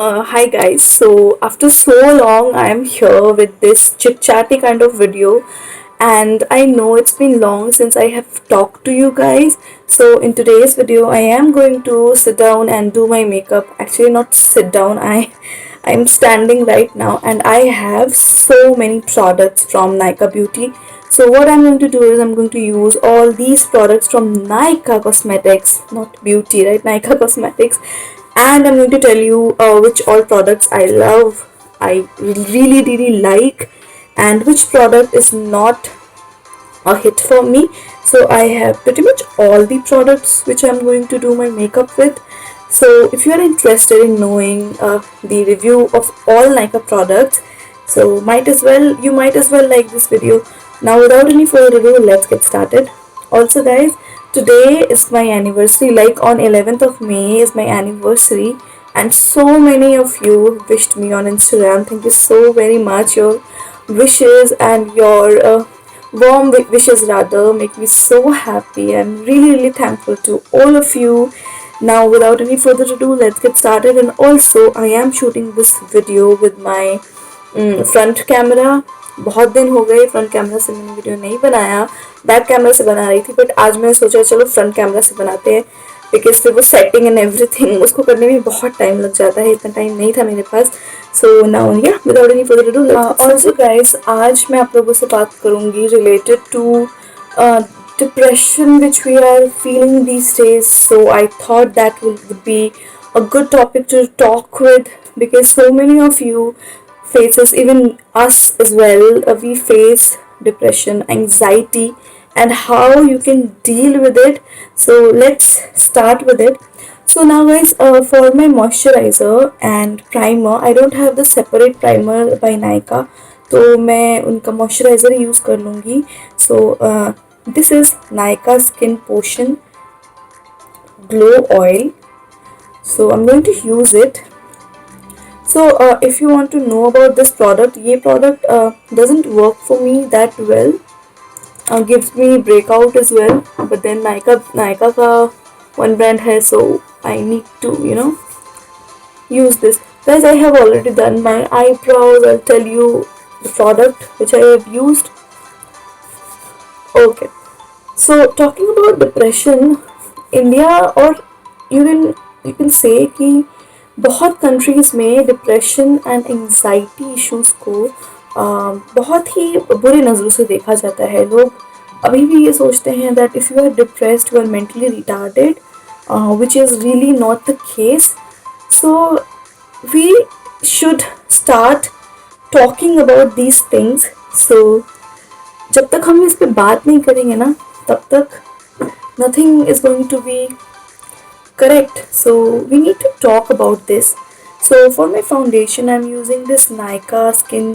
Hi guys, so after so long I am here with this chit chatty kind of video, and I know it's been long since I have talked to you guys. So in today's video I am going to sit down and do my makeup. Actually, not sit down, I'm standing right now, and I have so many products from NYKAA Beauty. So what I'm going to do is I'm going to use all these products from NYKAA Cosmetics, not Beauty, right? NYKAA Cosmetics, and I'm going to tell you which all products I love, I really like, and which product is not a hit for me. So I have pretty much all the products which I'm going to do my makeup with. So if you are interested in knowing the review of all NYKAA products, so you might as well like this video. Now without any further ado, let's get started. Also guys, today is my anniversary. Like on 11th of May is my anniversary, and so many of you wished me on Instagram. Thank you so very much. Your wishes and your warm wishes rather make me so happy. I'm really thankful to all of you. Now without any further ado, let's get started. And also I am shooting this video with my front camera. बहुत दिन हो गए front camera से मैंने video नहीं बनाया, back camera से बना रही थी, बट आज मैंने सोचा चलो फ्रंट कैमरा से बनाते हैं, बिकॉज फिर वो सेटिंग एंड एवरीथिंग उसको करने में बहुत टाइम लग जाता है, इतना टाइम नहीं था मेरे पास. So now yeah without any further ado, also guys आज मैं आप लोगों से बात करूँगी related to depression which we are feeling these days. So I thought that would be a good topic to talk with, because so many of you faces, even us as well, we face depression, anxiety, and how you can deal with it. So let's start with it. So now guys, for my moisturizer and primer, I don't have the separate primer by NYKAA, तो मैं उनका moisturizer use कर लूँगी. So this is NYKAA Skin Potion Glow Oil. So I'm going to use it. So if you want to know about this product, ये product doesn't work for me that well, gives me breakout as well, but then NYKAA का one brand है, so I need to use this. Guys, I have already done my eyebrows. I'll tell you the product which I have used. Okay, so talking about depression, India और you can say कि बहुत countries में depression and anxiety issues को बहुत ही बुरी नज़रों से देखा जाता है. लोग अभी भी ये सोचते हैं that if you are depressed you are mentally retarded, which is really not the case. So we should start talking about these things. So जब तक हम इस पर बात नहीं करेंगे ना, तब तक nothing is going to be correct. So we need to talk about this. So for my foundation, I'm using this NYKAA Skin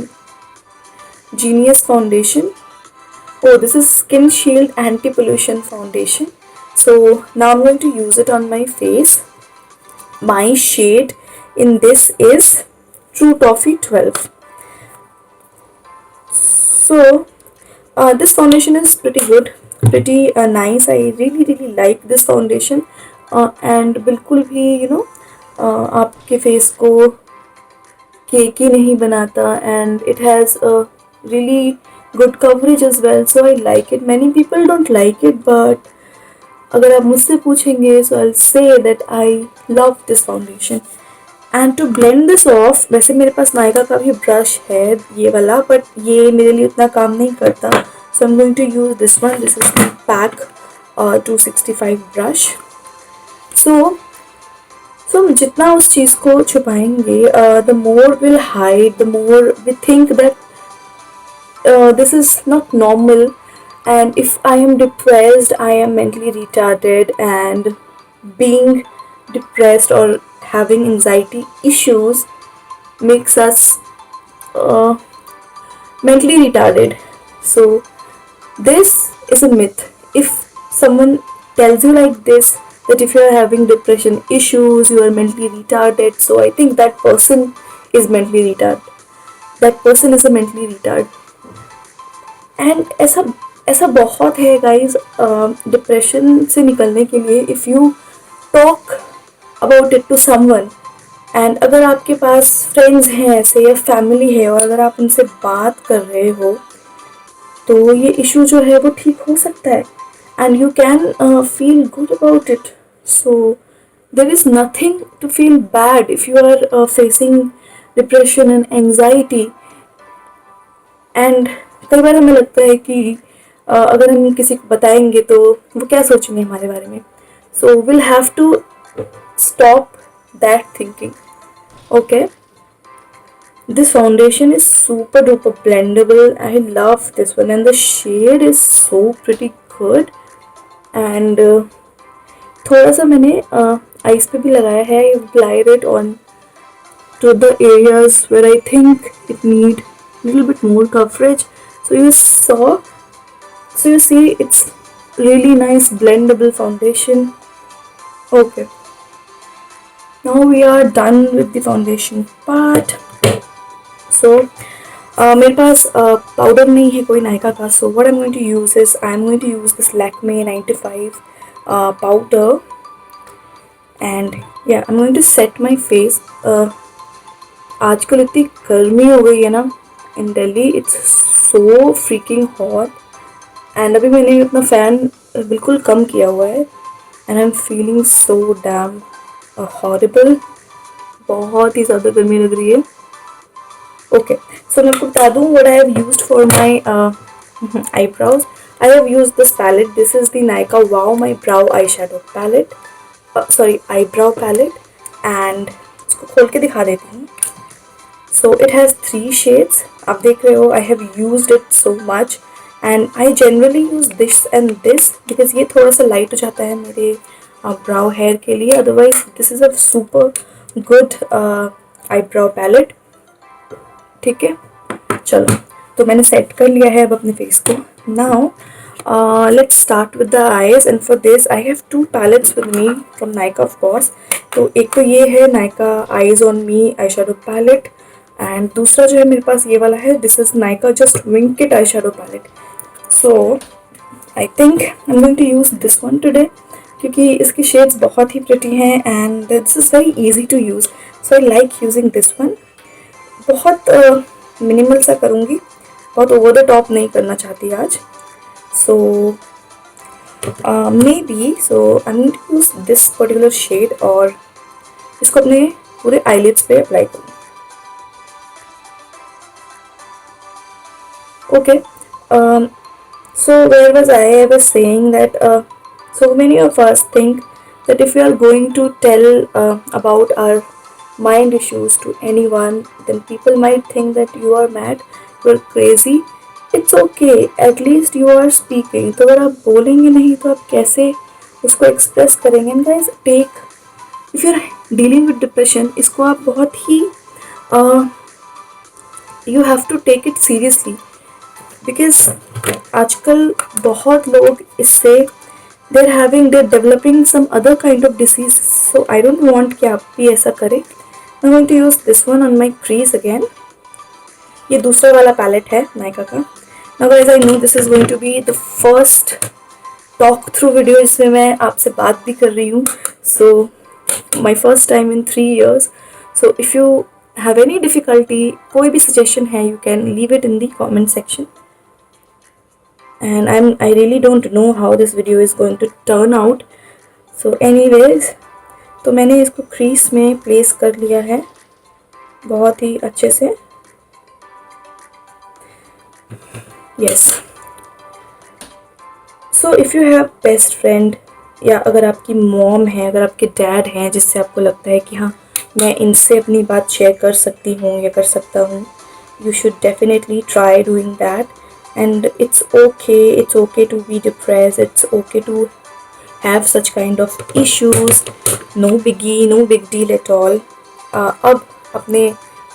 Genius Foundation. Oh, this is Skin Shield Anti-Pollution Foundation. So now I'm going to use it on my face. My shade in this is True Toffee 12. So this foundation is pretty good, pretty nice. I really like this foundation. And बिल्कुल भी आपके face को cakey नहीं बनाता, and it has a really good coverage as well. So I like it. Many people don't like it, but अगर आप मुझसे पूछेंगे so I say that I love this foundation. And to blend this off, वैसे मेरे पास NYKAA का भी brush है ये वाला, बट ये मेरे लिए उतना काम नहीं करता. So I am going to use this one. This is my pack 265 brush. So जितना उस चीज़ को छुपाएंगे, the more we'll hide, the more we think that this is not normal, and if I am depressed, I am mentally retarded, and being depressed or having anxiety issues makes us mentally retarded. So this is a myth. If someone tells you like this, that if you are having depression issues, you are mentally retarded, so I think that person is mentally retarded. That person is a mentally retard. And ऐसा बहुत है guys. Depression से निकलने के लिए, if you talk about it to someone and अगर आपके पास friends हैं ऐसे या फैमिली है और अगर आप उनसे बात कर रहे हो तो ये इशू जो है वो ठीक हो सकता है and you can feel good about it. So there is nothing to feel bad if you are facing depression and anxiety. And कई बार हमें लगता है कि अगर हम किसी को बताएंगे तो वो क्या सोचेंगे हमारे बारे में. So will have to stop that thinking. Okay, this foundation is super duper blendable. I love this one and the shade is so pretty good. And थोड़ा सा मैंने आईज पे भी लगाया है. I applied it on to the areas where I think it need little bit more coverage. So you see it's really nice blendable foundation. Okay, now we are done with the foundation part. So मेरे पास powder नहीं है कोई नायका का. So what I'm going to use is I'm going to use this Lakme 95 powder and yeah I'm going to set my face. आजकल इतनी गर्मी हो गई है ना in Delhi. It's so freaking hot and अभी मैंने अपना फ़ैन बिल्कुल कम किया हुआ है and I'm feeling so damn horrible. बहुत ही ज़्यादा गर्मी लग रही है. ओके, सो मैं आपको बता दूँ what I have used for my eyebrows. I have used this palette. This is the Nykaa wow my brow eye shadow palette, sorry eyebrow palette. And इसको खोल के दिखा देती हूँ. So it has 3 shades. आप देख रहे हो I have used it so much and I generally use this and this because ये थोड़ा सा लाइट हो जाता है मेरे ब्राउ हेयर के लिए. Otherwise this is a super good eyebrow palette. ठीक है, चलो तो मैंने सेट कर लिया है अब अपने फेस को. Now let's start with the eyes and for this I have 2 palettes with me from Nykaa of course. तो एक तो ये है Nykaa eyes on me eye shadow palette and दूसरा जो है मेरे पास ये वाला है. This is Nykaa just wing it eye shadow palette. So I think I am going to use this one today क्योंकि इसकी शेड्स बहुत ही प्रिटी हैं and this is very easy to use. So I like using this one. बहुत minimal सा करूँगी, बहुत ओवर द टॉप नहीं करना चाहती आज. So maybe so I am going to use this particular shade और इसको अपने पूरे आईलिड्स पे अप्लाई करूँ. Okay, so where was I was saying that so many of us think that if we are going to tell about our mind issues to anyone, then people might think that you are mad, you are crazy. It's okay, at least you are speaking. तो अगर आप बोलेंगे नहीं तो आप कैसे उसको express करेंगे. And guys, if you are dealing with depression, इसको आप बहुत ही you have to take it seriously. Because आजकल बहुत लोग इससे they're developing some other kind of disease. So I don't want कि आप भी ऐसा करें. I'm going to use this one on my crease again. ये दूसरा वाला पैलेट है नायका का. Now guys, I know this is going to be the first talk through video जिसमें मैं आपसे बात भी कर रही हूँ. So my first time in 3 years. So if you have any difficulty, कोई भी suggestion है, you can leave it in the comment section. And I really don't know how this video is going to turn out. So anyways, तो मैंने इसको crease में place कर लिया है बहुत ही अच्छे से. yes. So if you have best friend या अगर आपकी मॉम है, अगर आपके डैड हैं जिससे आपको लगता है कि हाँ मैं इनसे अपनी बात शेयर कर सकती हूँ या कर सकता हूँ, you should definitely try doing that. And it's okay to be depressed. It's okay to have such kind of issues. No biggie, no big deal at all. अब अपने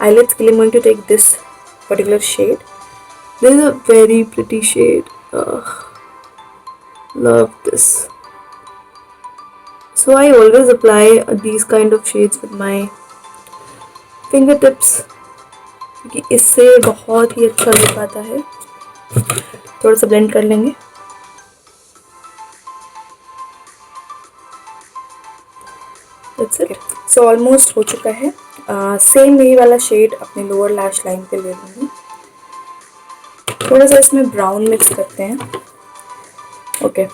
eyelids के लिए I'm going to take this particular shade. This is a very pretty shade. Love this. So I always apply these kind of shades with my fingertips क्योंकि इससे बहुत ही अच्छा look आता है. थोड़ा सा ब्लेंड कर लेंगे. That's it. So almost हो चुका है सेम यही वाला शेड अपने लोअर लैश लाइन पे ले लूँगी। थोड़ा सा इसमें ब्राउन मिक्स करते हैं। Okay,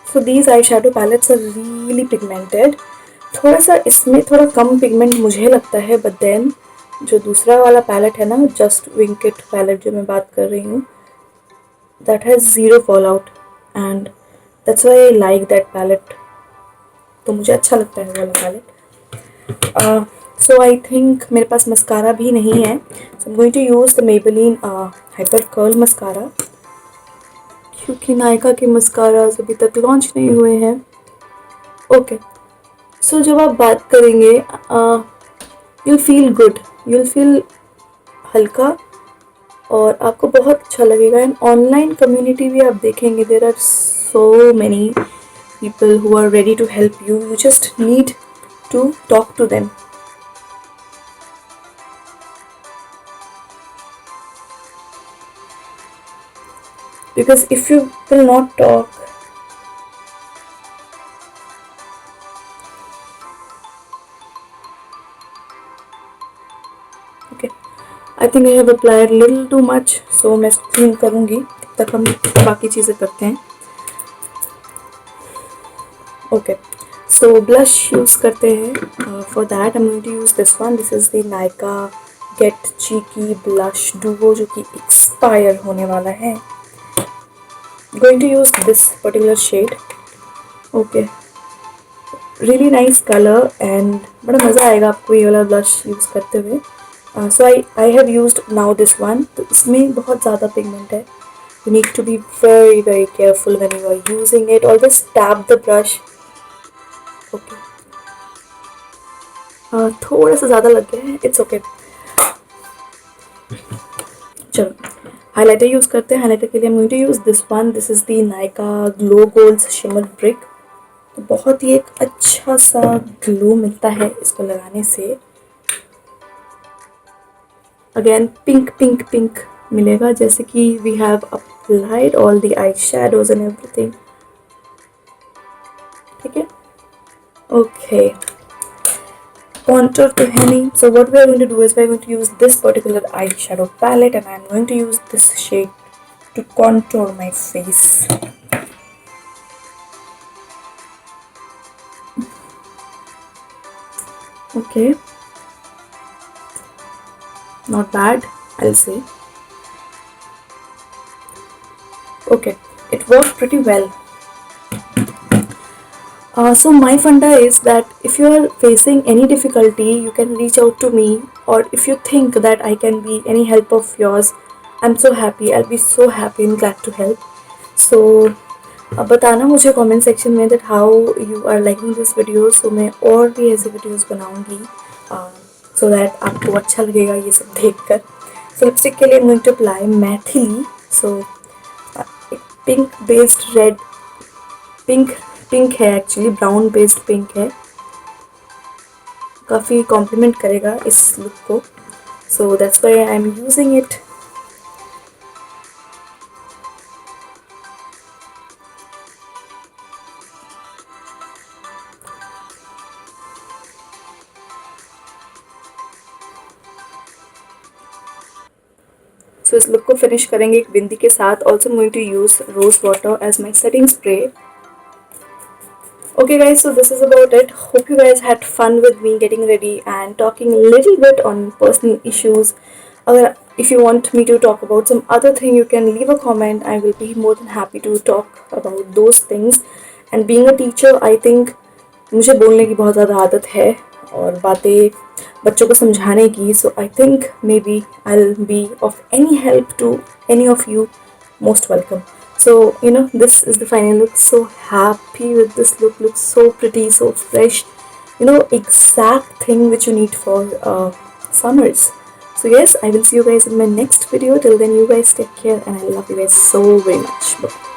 so these eye shadow palettes are really pigmented. थोड़ा सा इसमें थोड़ा कम पिगमेंट मुझे लगता है, बट देन जो दूसरा वाला पैलेट है ना, जस्ट विंकेट पैलेट जो मैं बात कर रही हूँ, that has zero fall out and that's why I like that palette. तो मुझे अच्छा लगता है वाला पैलेट। सो आई थिंक मेरे पास मस्कारा भी नहीं है, so I am going to use the Maybelline hyper curl mascara, क्योंकि नायका के मस्काराज अभी तक लॉन्च नहीं हुए हैं। ओके, सो जब आप बात करेंगे you'll feel good, you'll feel हल्का और आपको बहुत अच्छा लगेगा। एंड ऑनलाइन कम्युनिटी भी आप देखेंगे, there are so many people who are ready to help you. You just need to talk to them. Because if you will not talk, okay, I think I have applied little too much, so मैं clean करूँगी, तब तक हम बाकी चीज़ें करते हैं। Okay, सो blush use करते हैं। For that I am going to use this one. This is the Nykaa get cheeky blush duo, जो कि एक्सपायर होने वाला है। Going to use this particular shade. Okay, really nice colour and बड़ा मज़ा आएगा आपको ये वाला ब्लश यूज़ करते हुए। So I have used now this one. तो इसमें बहुत ज़्यादा पिगमेंट है, you need to be very very careful when you are using it. Always tap the brush. Okay, थोड़ा सा ज़्यादा लग गया है, इट्स ओके। चलो हाइलाइटर यूज़ करते हैं। हाइलाइटर के लिए I'm going to use this one. This is the NYKAA Glow Gold Shimmer Brick. तो बहुत ही एक अच्छा सा ग्लो मिलता है इसको लगाने से। अगेन पिंक पिंक पिंक मिलेगा, जैसे कि we have applied all the eyeshadows and everything. ठीक है, ओके। Contour तो है नहीं, so what we are going to do is we are going to use this particular eyeshadow palette and I am going to use this shade to contour my face. Okay, not bad, I'll say. Okay, it worked pretty well. So my funda is that if you are facing any difficulty, you can reach out to me, or if you think that I can be any help of yours, I'm so happy, I'll be so happy and glad to help. So बताना मुझे comment section में that how you are liking this video, so मैं और भी ऐसे videos बनाऊँगी so that आपको अच्छा लगेगा ये सब देखकर। So lipstick के लिए I'm going to apply MAITHILI. So pink based red pink है, एक्चुअली ब्राउन बेस्ड पिंक है, काफ़ी कॉम्प्लीमेंट करेगा इस लुक को, so that's why I am using it. So इस लुक को फिनिश करेंगे एक बिंदी के साथ। Also going to use rose water as my setting spray. Okay guys, so this is about it. Hope you guys had fun with me getting ready and talking a little bit on personal issues. If you want me to talk about some other thing, you can leave a comment. I will be more than happy to talk about those things. And being a teacher, I think मुझे बोलने की बहुत ज़्यादा आदत है और बातें बच्चों को समझाने की. So I think maybe I'll be of any help to any of you. Most welcome. So this is the final look. So happy with this look. Looks so pretty, so fresh, exact thing which you need for summers. So yes, I will see you guys in my next video. Till then, you guys take care and I love you guys so very much. Bye.